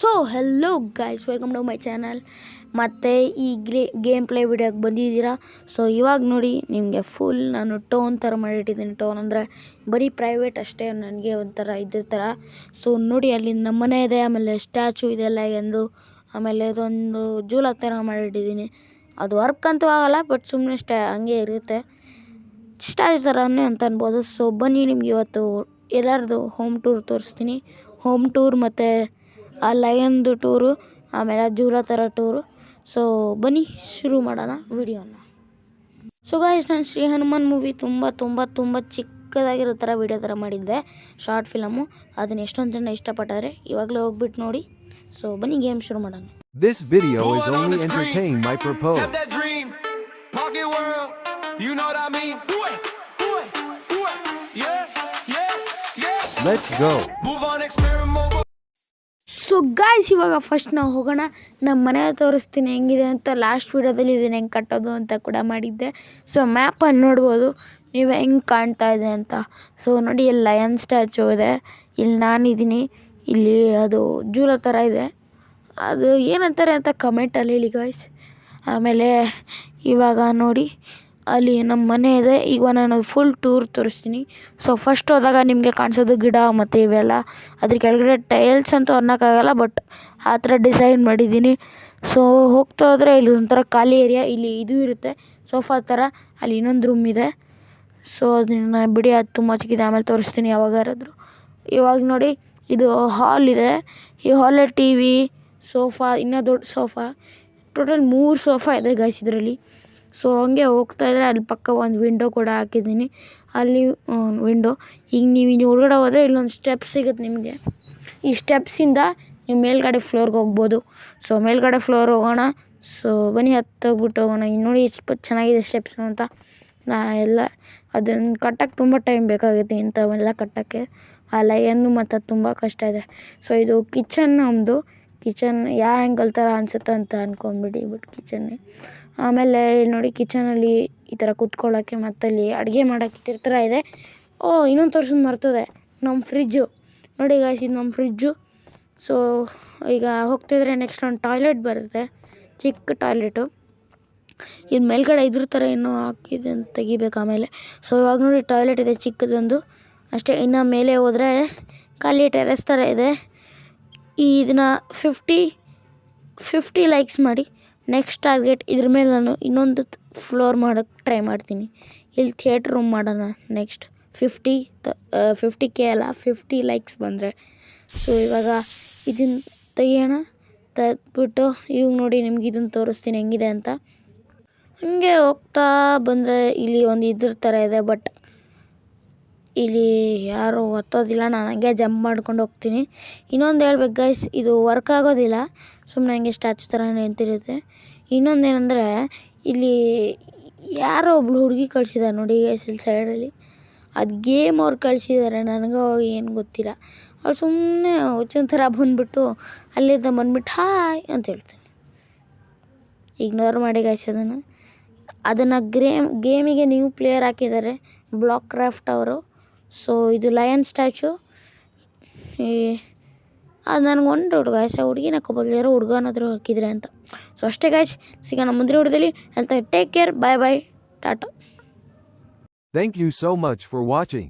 So hello guys, welcome to my channel. ಮತ್ತು ಈ game play ವಿಡಿಯೋಗೆ ಬಂದಿದ್ದೀರಾ. ಸೊ ಇವಾಗ ನೋಡಿ, ನಿಮಗೆ ಫುಲ್ ನಾನು ಟೋನ್ ಥರ ಮಾಡಿಟ್ಟಿದ್ದೀನಿ. ಟೋನ್ ಅಂದರೆ ಬರೀ ಪ್ರೈವೇಟ್ ಅಷ್ಟೇ, ನನಗೆ ಒಂಥರ ಇದ್ರ ಥರ. ಸೊ ನೋಡಿ, ಅಲ್ಲಿ ನಮ್ಮನೆ ಇದೆ, ಆಮೇಲೆ ಸ್ಟ್ಯಾಚು ಇದೆಲ್ಲ ಎಂದು, ಆಮೇಲೆ ಇದೊಂದು ಜೂಲ ಥರ ಮಾಡಿಟ್ಟಿದ್ದೀನಿ. ಅದು ವರ್ಕ್ ಅಂತೂ ಆಗೋಲ್ಲ, ಬಟ್ ಸುಮ್ಮನೆ ಹಂಗೆ ಇರುತ್ತೆ, ಸ್ಟ್ಯಾಚು ಥರನೇ ಅಂತ ಅನ್ಬೋದು. ಸೊ ಬನ್ನಿ, ನಿಮ್ಗೆ ಇವತ್ತು ಎಲ್ಲರದು ಹೋಮ್ ಟೂರ್ ತೋರಿಸ್ತೀನಿ. ಹೋಮ್ ಟೂರ್ ಮತ್ತು ಆ ಲಯನ್ದು ಟೂರು, ಆಮೇಲೆ ಜೂಲ ಥರ ಟೂರು. ಸೊ ಬನ್ನಿ ಶುರು ಮಾಡೋಣ ವಿಡಿಯೋನ. ಸೊ ಗಾಯ್ಸ್, ನಾನು ಶ್ರೀ ಹನುಮಾನ್ ಮೂವಿ ತುಂಬ ಚಿಕ್ಕದಾಗಿರೋ ಥರ ವಿಡಿಯೋ ಥರ ಮಾಡಿದ್ದೆ, ಶಾರ್ಟ್ ಫಿಲಮು. ಅದನ್ನ ಎಷ್ಟೊಂದು ಜನ ಇಷ್ಟಪಟ್ಟಾರೆ. ಇವಾಗಲೇ ಹೋಗ್ಬಿಟ್ಟು ನೋಡಿ. ಸೊ ಬನ್ನಿ ಗೇಮ್ ಶುರು ಮಾಡೋಣ. This video is only entertain my purpose. Tap that dream, pocket world, you know what I mean? Yeah. Let's go. Move on, experiment. So guys, ಇವಾಗ ಫಸ್ಟ್ ನಾವು ಹೋಗೋಣ. ನಮ್ಮ ಮನೆ ತೋರಿಸ್ತೀನಿ ಹೆಂಗಿದೆ ಅಂತ. ಲಾಸ್ಟ್ ವೀಡಿಯೋದಲ್ಲಿ ಇದನ್ನು ಹೆಂಗೆ ಕಟ್ಟೋದು ಅಂತ ಕೂಡ ಮಾಡಿದ್ದೆ. ಸೊ ಮ್ಯಾಪಲ್ಲಿ ನೋಡ್ಬೋದು ನೀವು ಹೆಂಗೆ ಕಾಣ್ತಾ ಇದೆ ಅಂತ. ಸೊ ನೋಡಿ, ಇಲ್ಲಿ ಲಯನ್ ಸ್ಟ್ಯಾಚು ಇದೆ, ಇಲ್ಲಿ ನಾನಿದ್ದೀನಿ, ಇಲ್ಲಿ ಅದು ಜೂಲ ಥರ ಇದೆ. ಅದು ಏನಂತಾರೆ ಅಂತ ಕಮೆಂಟಲ್ಲಿ ಹೇಳಿ ಗಾಯ್ಸ್. ಆಮೇಲೆ ಇವಾಗ ನೋಡಿ, ಅಲ್ಲಿ ನಮ್ಮ ಮನೆ ಇದೆ. ಈಗ ನಾನು ಫುಲ್ ಟೂರ್ ತೋರಿಸ್ತೀನಿ. ಸೊ ಫಸ್ಟ್ ಹೋದಾಗ ನಿಮಗೆ ಕಾಣಿಸೋದು ಗಿಡ ಮತ್ತು ಇವೆಲ್ಲ. ಅದ್ರ ಕೆಳಗಡೆ ಟೈಲ್ಸ್ ಅಂತೂ ಅನ್ನೋಕ್ಕಾಗಲ್ಲ, ಬಟ್ ಆ ಥರ ಡಿಸೈನ್ ಮಾಡಿದ್ದೀನಿ. ಸೊ ಹೋಗ್ತಾ ಹೋದರೆ ಇಲ್ಲಿ ಒಂಥರ ಖಾಲಿ ಏರಿಯಾ, ಇಲ್ಲಿ ಇದು ಇರುತ್ತೆ ಸೋಫಾ ಥರ. ಅಲ್ಲಿ ಇನ್ನೊಂದು ರೂಮ್ ಇದೆ. ಸೊ ಅದನ್ನು ಬಿಡಿ, ಅದು ತುಂಬ ಚಿಕ್ಕಿದೆ, ಆಮೇಲೆ ತೋರಿಸ್ತೀನಿ ಯಾವಾಗಾರಾದರೂ. ಇವಾಗ ನೋಡಿ, ಇದು ಹಾಲ್ ಇದೆ. ಈ ಹಾಲಲ್ಲಿ ಟಿ ವಿ, ಸೋಫಾ, ಇನ್ನೂ ದೊಡ್ಡ ಸೋಫಾ, ಟೋಟಲ್ 3 ಸೋಫಾ ಇದೆ ಗಾಯ್ಸ್ ಇದರಲ್ಲಿ. ಸೊ ಹಂಗೆ ಹೋಗ್ತಾ ಇದ್ದರೆ ಅಲ್ಲಿ ಪಕ್ಕ ಒಂದು ವಿಂಡೋ ಕೂಡ ಹಾಕಿದ್ದೀನಿ, ಅಲ್ಲಿ ವಿಂಡೋ. ಈಗ ನೀವು ಇನ್ನು ಹೊರಗಡೆ ಹೋದರೆ ಇಲ್ಲೊಂದು ಸ್ಟೆಪ್ಸ್ ಸಿಗುತ್ತೆ ನಿಮಗೆ. ಈ ಸ್ಟೆಪ್ಸಿಂದ ನೀವು ಮೇಲ್ಗಡೆ ಫ್ಲೋರ್ಗೆ ಹೋಗ್ಬೋದು. ಸೊ ಮೇಲ್ಗಡೆ ಫ್ಲೋರ್ ಹೋಗೋಣ. ಸೊ ಬನ್ನಿ, ಹತ್ತೋಗ್ಬಿಟ್ಟು ಹೋಗೋಣ. ಇನ್ನು ನೋಡಿ ಎಷ್ಟು ಚೆನ್ನಾಗಿದೆ ಸ್ಟೆಪ್ಸು ಅಂತ. ಎಲ್ಲ ಅದನ್ನು ಕಟ್ಟಕ್ಕೆ ತುಂಬ ಟೈಮ್ ಬೇಕಾಗುತ್ತೆ, ಇಂಥವೆಲ್ಲ ಕಟ್ಟೋಕ್ಕೆ. ಆ ಲಯನ್ನು ಮತ್ತು ತುಂಬ ಕಷ್ಟ ಇದೆ. ಸೊ ಇದು ಕಿಚನ್, ನಮ್ಮದು ಕಿಚನ್ ಯಾವ ಆ್ಯಂಗಲ್ ಥರ ಅನಿಸುತ್ತೆ ಅಂತ ಅಂದ್ಕೊಂಬಿಡಿ, ಬಟ್ ಕಿಚನ್ನೇ. ಆಮೇಲೆ ನೋಡಿ, ಕಿಚನಲ್ಲಿ ಈ ಥರ ಕೂತ್ಕೊಳ್ಳೋಕ್ಕೆ, ಮತ್ತಲ್ಲಿ ಅಡುಗೆ ಮಾಡೋಕ್ಕೆ ಇದ್ರ ಥರ ಇದೆ. ಇನ್ನೊಂದು ತೋರ್ಸೋದು ಮರ್ತದೆ, ನಮ್ಮ ಫ್ರಿಜ್ಜು ನೋಡಿ ಗಾಯ್ಸ್, ಇದು ನಮ್ಮ ಫ್ರಿಜ್ಜು. ಸೊ ಈಗ ಹೋಗ್ತಿದ್ರೆ ನೆಕ್ಸ್ಟ್ ಒಂದು ಟಾಯ್ಲೆಟ್ ಬರುತ್ತೆ, ಚಿಕ್ಕ ಟಾಯ್ಲೆಟು. ಇದು ಮೇಲ್ಗಡೆ ಇದ್ರ ಥರ ಇನ್ನೂ ಹಾಕಿದೆ ಅಂತ ತೆಗಿಬೇಕು ಆಮೇಲೆ. ಸೊ ಇವಾಗ ನೋಡಿ, ಟಾಯ್ಲೆಟ್ ಇದೆ ಚಿಕ್ಕದೊಂದು ಅಷ್ಟೇ. ಇನ್ನು ಮೇಲೆ ಹೋದರೆ ಖಾಲಿ ಟೆರೆಸ್ ಥರ ಇದೆ. ಇದನ್ನು 50 ಲೈಕ್ಸ್ ಮಾಡಿ. ನೆಕ್ಸ್ಟ್ ಟಾರ್ಗೆಟ್ ಇದ್ರ ಮೇಲೆ ನಾನು ಇನ್ನೊಂದು ಫ್ಲೋರ್ ಮಾಡೋಕ್ಕೆ ಟ್ರೈ ಮಾಡ್ತೀನಿ. ಇಲ್ಲಿ ಥಿಯೇಟ್ರ್ ರೂಮ್ ಮಾಡೋಣ ನೆಕ್ಸ್ಟ್. 50K ಅಲ್ಲ, 50 ಲೈಕ್ಸ್ ಬಂದರೆ. ಸೊ ಇವಾಗ ಇದನ್ನು ತೆಗಿಯೋಣ. ತೆಗೆದ್ಬಿಟ್ಟು ಇವಾಗ ನೋಡಿ, ನಿಮ್ಗೆ ಇದನ್ನು ತೋರಿಸ್ತೀನಿ ಹೆಂಗಿದೆ ಅಂತ. ಹಾಗೆ ಹೋಗ್ತಾ ಬಂದರೆ ಇಲ್ಲಿ ಒಂದು ಇದ್ರ ಥರ ಇದೆ, ಬಟ್ ಇಲ್ಲಿ ಯಾರೂ ಒತ್ತೋದಿಲ್ಲ, ನಾನು ಹಂಗೆ ಜಂಪ್ ಮಾಡ್ಕೊಂಡು ಹೋಗ್ತೀನಿ. ಇನ್ನೊಂದು ಹೇಳ್ಬೇಕು ಗೈಸ್, ಇದು ವರ್ಕ್ ಆಗೋದಿಲ್ಲ, ಸುಮ್ಮನೆ ಹಂಗೆ ಸ್ಟ್ಯಾಚು ಥರ ನಿಂತಿರುತ್ತೆ. ಇನ್ನೊಂದೇನೆಂದರೆ, ಇಲ್ಲಿ ಯಾರೋ ಒಬ್ಳು ಹುಡುಗಿ ಕಳಿಸಿದ್ದಾರೆ ನೋಡಿ ಗೈಸ್, ಇಲ್ಲಿ ಸೈಡಲ್ಲಿ. ಅದು ಗೇಮ್ ಅವ್ರು ಕಳಿಸಿದ್ದಾರೆ, ನನಗೆ ಏನು ಗೊತ್ತಿಲ್ಲ. ಅವ್ರು ಸುಮ್ಮನೆ ಹುಚ್ಚಿನ ಥರ ಬಂದುಬಿಟ್ಟು ಅಲ್ಲಿಂದ ಬಂದುಬಿಟ್ಟು ಹಾಯ್ ಅಂತ ಹೇಳ್ತೀನಿ. ಇಗ್ನೋರ್ ಮಾಡಿ ಗೈಸ್ ಅದನ್ನು ಗೇಮಿಗೆ ನ್ಯೂ ಪ್ಲೇಯರ್ ಹಾಕಿದ್ದಾರೆ, ಬ್ಲಾಕ್ ಕ್ರಾಫ್ಟ್ ಅವರು. ಸೊ ಇದು ಲಯನ್ ಸ್ಟ್ಯಾಚು. ಅದು ನನಗೆ ಒಂದು ಡೌಟ್ ಗಾಯ್ಸ್, ಆ ಹುಡುಗಿನ ಹಾಕೋಬೋದು, ಯಾರೋ ಹುಡುಗನಾದರೂ ಹಾಕಿದ್ರೆ ಅಂತ. ಸೊ ಅಷ್ಟೇ ಗಾಯ್ಸ್, ಸಿಗೋಣ ಮುಂದಿನ ವಿಡಿಯೋದಲ್ಲಿ. ಹೇಳ್ತಾ take care, bye, tata. Thank you so much for watching.